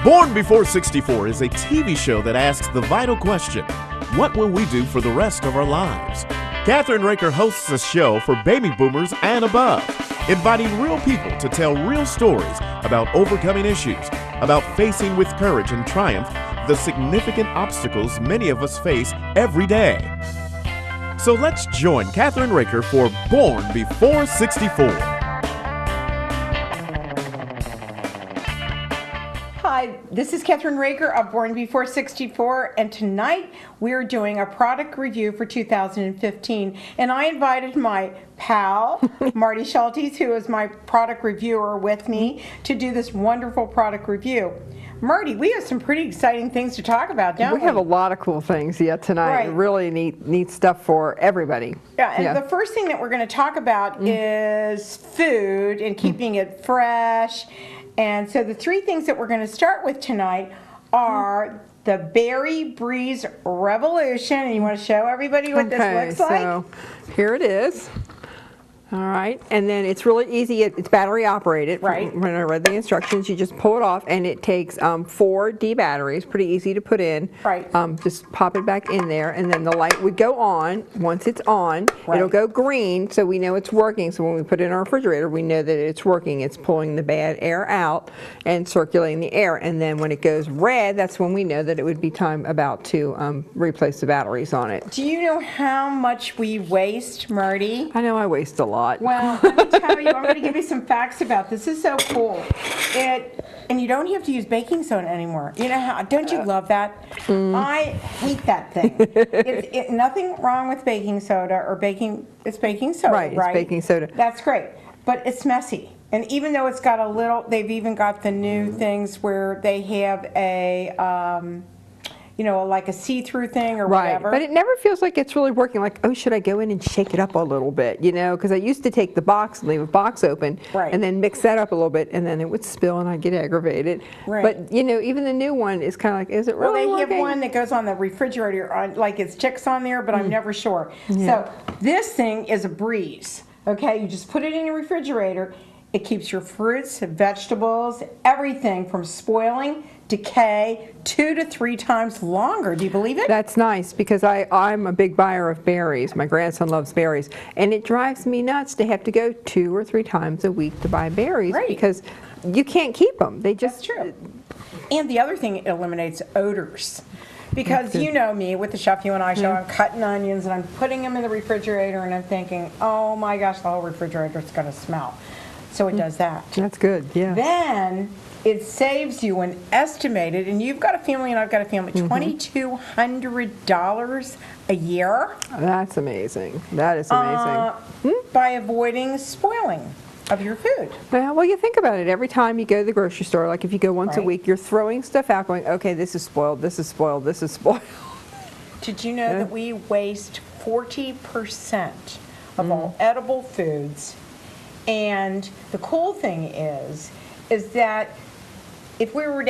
Born Before 64 is a TV show that asks the vital question, what will we do for the rest of our lives? Kathryn Raaker hosts a show for baby boomers and above, inviting real people to tell real stories about overcoming issues, about facing with courage and triumph the significant obstacles many of us face every day. So let's join Kathryn Raaker for Born Before 64. Hi, this is Kathryn Raaker of Born Before 64, and tonight we're doing a product review for 2015. And I invited my pal, Marty Schuttes, who is my product reviewer with me, to do this wonderful product review. Marty, we have some pretty exciting things to talk about, don't we? We have a lot of cool things yet tonight. Right. Really neat stuff for everybody. Yeah, and the first thing that we're going to talk about is food and keeping it fresh. And so the three things that we're going to start with tonight are the Berry Breeze Revolution. And you want to show everybody what this looks like? So here it is. All right, and then it's really easy. It's battery operated. Right. When I read the instructions, you just pull it off, and it takes 4 D batteries. Pretty easy to put in. Right. Just pop it back in there, and then the light would go on. Once it's on, it'll go green, so we know it's working. So when we put it in our refrigerator, we know that it's working. It's pulling the bad air out and circulating the air. And then when it goes red, that's when we know that it would be time about to replace the batteries on it. Do you know how much we waste, Marty? I know I waste a lot. Well, let me tell you, I'm going to give you some facts about this. This is so cool. And you don't have to use baking soda anymore. You know how? Don't you love that? I hate that thing. It's nothing wrong with baking soda or baking. It's baking soda, right? It's baking soda. That's great, but it's messy. And even though it's got a little, they've even got the new things where they have a. Like a see-through thing or whatever. But it never feels like it's really working. Like, oh, should I go in and shake it up a little bit? Because I used to take the box and leave a box open, and then mix that up a little bit, and then it would spill, and I'd get aggravated. Right. But even the new one is kind of like, is it really Well, they working? have one that goes on the refrigerator, like it's chicks on there, but I'm never sure. So this thing is a breeze. Okay, you just put it in your refrigerator. It keeps your fruits, vegetables, everything from spoiling, decay 2 to 3 times longer. Do you believe it? That's nice, because I'm a big buyer of berries. My grandson loves berries, and it drives me nuts to have to go 2 or 3 times a week to buy berries because you can't keep them. They just That's true. And the other thing, it eliminates odors. Because you know me, with the Chef You and I show, I'm cutting onions and I'm putting them in the refrigerator, and I'm thinking, oh my gosh, the whole refrigerator is going to smell. So it does that. That's good, yeah. Then it saves you an estimated, and you've got a family and I've got a family, $2,200 a year. That's amazing. That is amazing. By avoiding spoiling of your food. Well, you think about it. Every time you go to the grocery store, like if you go once a week, you're throwing stuff out going, okay, this is spoiled, this is spoiled, this is spoiled. Did you know that we waste 40% of all edible foods? And the cool thing is that if we were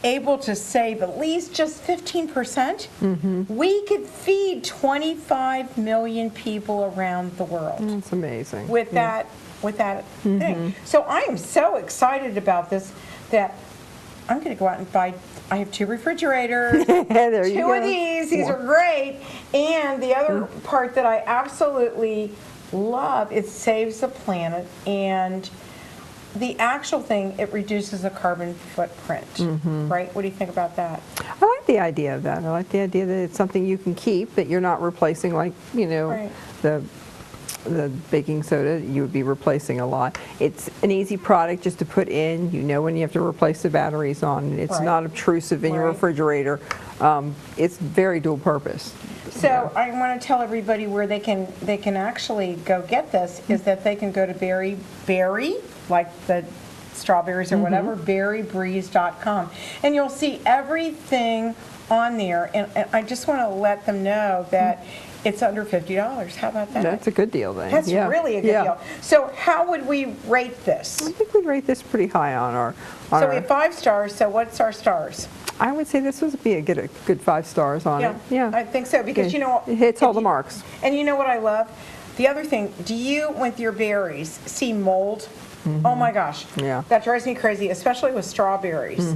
able to save at least just 15%, we could feed 25 million people around the world. That's amazing. With that thing. So I am so excited about this that I'm going to go out and buy. I have 2 refrigerators, 2 of these. These are great. And the other part that I absolutely love, it saves the planet, and the actual thing, it reduces the carbon footprint, right? What do you think about that? I like the idea of that. I like the idea that it's something you can keep, that you're not replacing, like, the baking soda you would be replacing a lot. It's an easy product just to put in. You know when you have to replace the batteries on. It's not obtrusive in your refrigerator. It's very dual purpose. So I want to tell everybody where they can actually go get this is that they can go to Berry, like the strawberries or whatever, berrybreeze.com, and you'll see everything on there. And I just want to let them know that it's under $50. How about that? That's a good deal then. That's really a good deal. So how would we rate this? I think we'd rate this pretty high on our so we have 5 stars. So what's our stars? I would say this would be a good 5 stars on it. Yeah, I think so, because it hits all the marks. And you know what I love? The other thing, do you, with your berries, see mold? Oh my gosh. Yeah. That drives me crazy, especially with strawberries.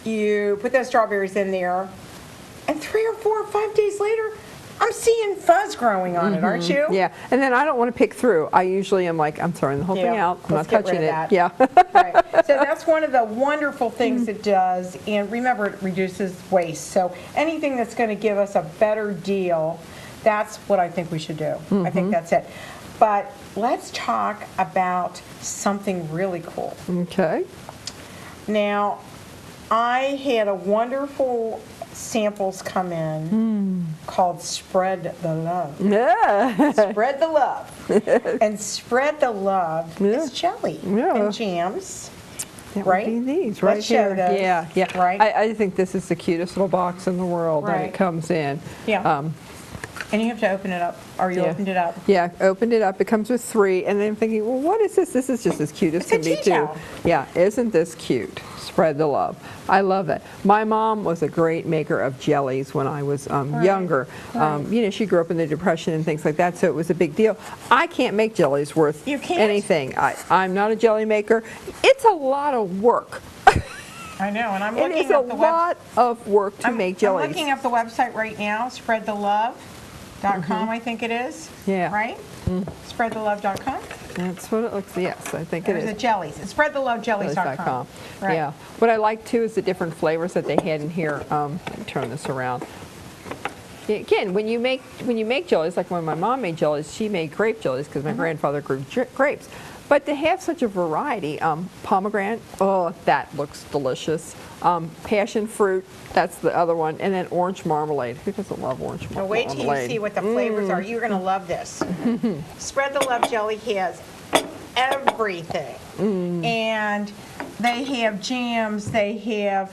you put those strawberries in there, and 3 or 4 or 5 days later, I'm seeing fuzz growing on it, aren't you? Yeah, and then I don't want to pick through. I usually am like, I'm throwing the whole thing out. I'm not touching it. That. Yeah. Right. So that's one of the wonderful things it does. And remember, it reduces waste. So anything that's going to give us a better deal, that's what I think we should do. I think that's it. But let's talk about something really cool. Okay. Now, I had a wonderful samples come in called Spread the Love. Yeah. Spread the Love. And Spread the Love is jelly and jams. That right? would be these right Let's here. show those. Yeah, yeah. Right? I think this is the cutest little box in the world that Right. it comes in. Yeah. And you have to open it up, or you opened it up. Yeah, opened it up. It comes with 3, and then I'm thinking, well, what is this? This is just as cute as It's a can be, tea too. towel. Yeah, isn't this cute? Spread the love. I love it. My mom was a great maker of jellies when I was younger. You know, she grew up in the Depression and things like that, so it was a big deal. I can't make jellies worth You can't? anything. I'm not a jelly maker. It's a lot of work. I know, and I'm It looking is a up the lot of work to make jellies. I'm looking up the website right now, spreadthelove.com, I think it is. Yeah. Right? Spreadthelove.com. That's what it looks like. Yes, I think it There's is. the jellies. It's spreadthelovejellies.com. Right. Yeah. What I like too is the different flavors that they had in here. Let me turn this around. Yeah, again, when you make jellies, like when my mom made jellies, she made grape jellies because my grandfather grew grapes. But to have such a variety, pomegranate, oh, that looks delicious. Passion fruit, that's the other one, and then orange marmalade. Who doesn't love orange Now marmalade? wait till you see what the flavors are. You're going to love this. Spread the Love jelly has everything. And they have jams, they have,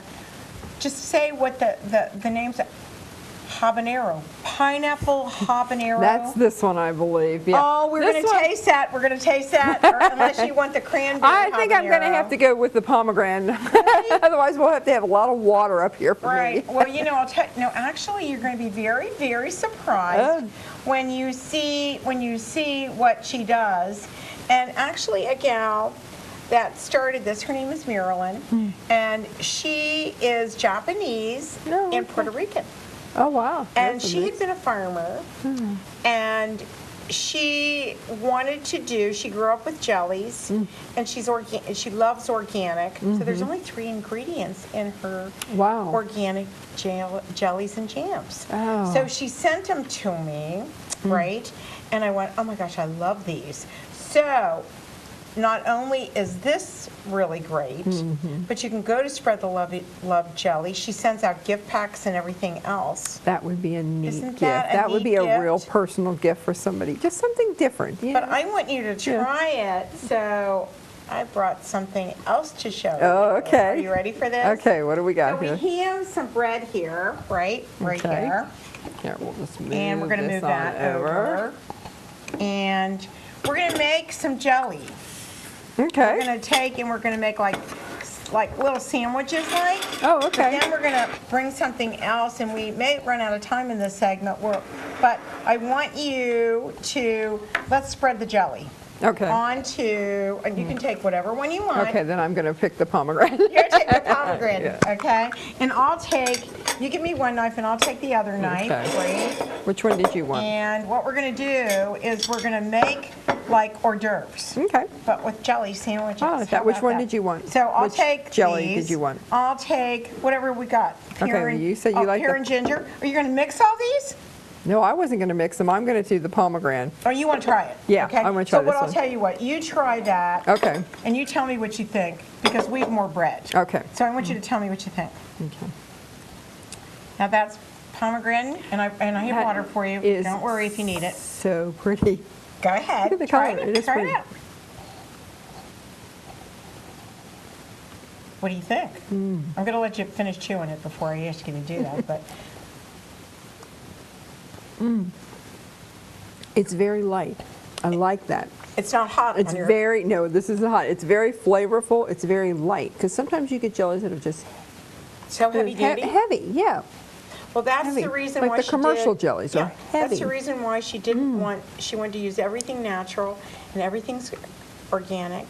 just say what the names are. Habanero, pineapple habanero. That's this one, I believe. Yeah. Oh, we're going to taste that. We're going to taste that, unless you want the cranberry I think I'm going to habanero. have to go with the pomegranate. Otherwise, we'll have to have a lot of water up here for Right. me. Well, you know, no, actually, you're going to be very, very surprised when you see what she does. And actually, a gal that started this, her name is Marilyn, and she is Japanese and Puerto Rican. Oh, wow. And That's she had been a farmer, and she wanted to do, she grew up with jellies, and she loves organic. So there's only 3 ingredients in her organic jellies and jams. Oh. So she sent them to me, right? And I went, oh my gosh, I love these. So not only is this really great, but you can go to Spread the Love Jelly. She sends out gift packs and everything else. That would be a neat Isn't gift. that a That would neat be a gift? real personal gift for somebody. Just something different. Yeah. But I want you to try it, so I brought something else to show you. Oh, okay. Are you ready for this? Okay, what do we got So here? we have some bread here, right Okay. here. Here, we'll just move And we're going to this move on that over. And we're going to make some jelly. Okay. We're going to take and we're going to make like little sandwiches like. Oh, okay. But then we're going to bring something else, and we may run out of time in this segment, but I want you to, let's spread the jelly. Okay. Onto, and you can take whatever one you want. Okay, then I'm going to pick the pomegranate. You're going to take the pomegranate, okay? And I'll take, you give me one knife and I'll take the other knife, Okay. right? Which one did you want? And what we're going to do is we're going to make like hors d'oeuvres. Okay. But with jelly sandwiches. Oh, How which about one that? did you want? So I'll Which take jelly these. did you want? I'll take whatever we got. Okay, well, you said you like pear the- and ginger. Are you going to mix all these? No, I wasn't going to mix them. I'm going to do the pomegranate. Or you want to try it? Yeah, okay? I'm gonna try So what this I'll one. tell you what, you try that. Okay. And you tell me what you think, because we have more bread. Okay. So I want you to tell me what you think. Okay. Now that's pomegranate, and I have That water for you. is Don't worry if you need it. So pretty. Go ahead. Look at the try color. it. It is Try pretty. it out. What do you think? I'm going to let you finish chewing it before I ask you to do that, but It's very light. I like that. it's not hot It's on your... very, no, this isn't hot. It's very flavorful. It's very light. Because sometimes you get jellies that are just So heavy duty? heavy, yeah. Well, that's heavy. the reason Like why the she commercial did, jellies are That's heavy. the reason why she didn't want, she wanted to use everything natural, and everything's organic.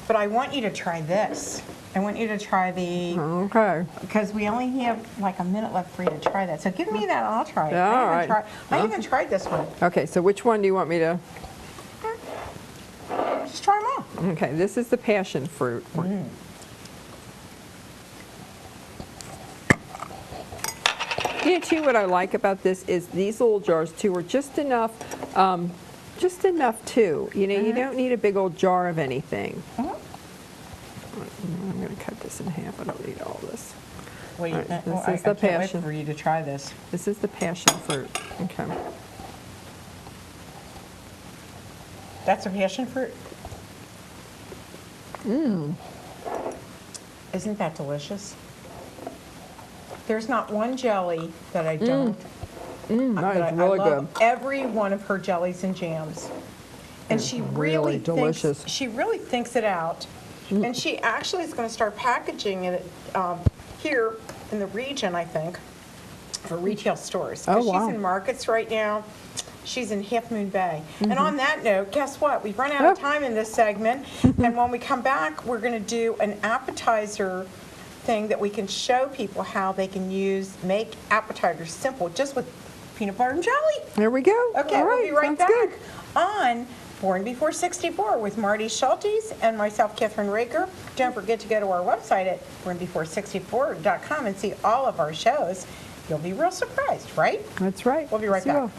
But I want you to try this. I want you to try the, Okay. because we only have like a minute left for you to try that. So give me that and I'll try it. All right. I haven't tried this one. Okay, so which one do you want me to? Just try them all. Okay, this is the passion fruit. You know, too, what I like about this is these little jars, too, are just enough, too. You know, you don't need a big old jar of anything. I'm going to cut this in half. I don't need all this. Wait, All right, this I is the can't wait passion. for you to try this. This is the passion fruit. Okay. That's a passion fruit? Isn't that delicious? There's not one jelly that I don't. That is really I love good. every one of her jellies and jams. And she really delicious. She really thinks it out. And she actually is going to start packaging it here in the region, I think, for retail stores. Oh, 'Cause wow. she's in markets right now. She's in Half Moon Bay. And on that note, guess what? We've run out of time in this segment. And when we come back, we're going to do an appetizer thing that we can show people how they can make appetizers simple just with peanut butter and jelly. There we go. Okay, All we'll be right sounds back good. on Born Before 64 with Marty Schuttes and myself, Kathryn Raaker. Don't forget to go to our website at bornbefore64.com and see all of our shows. You'll be real surprised, right? That's right. We'll be right See you back. all.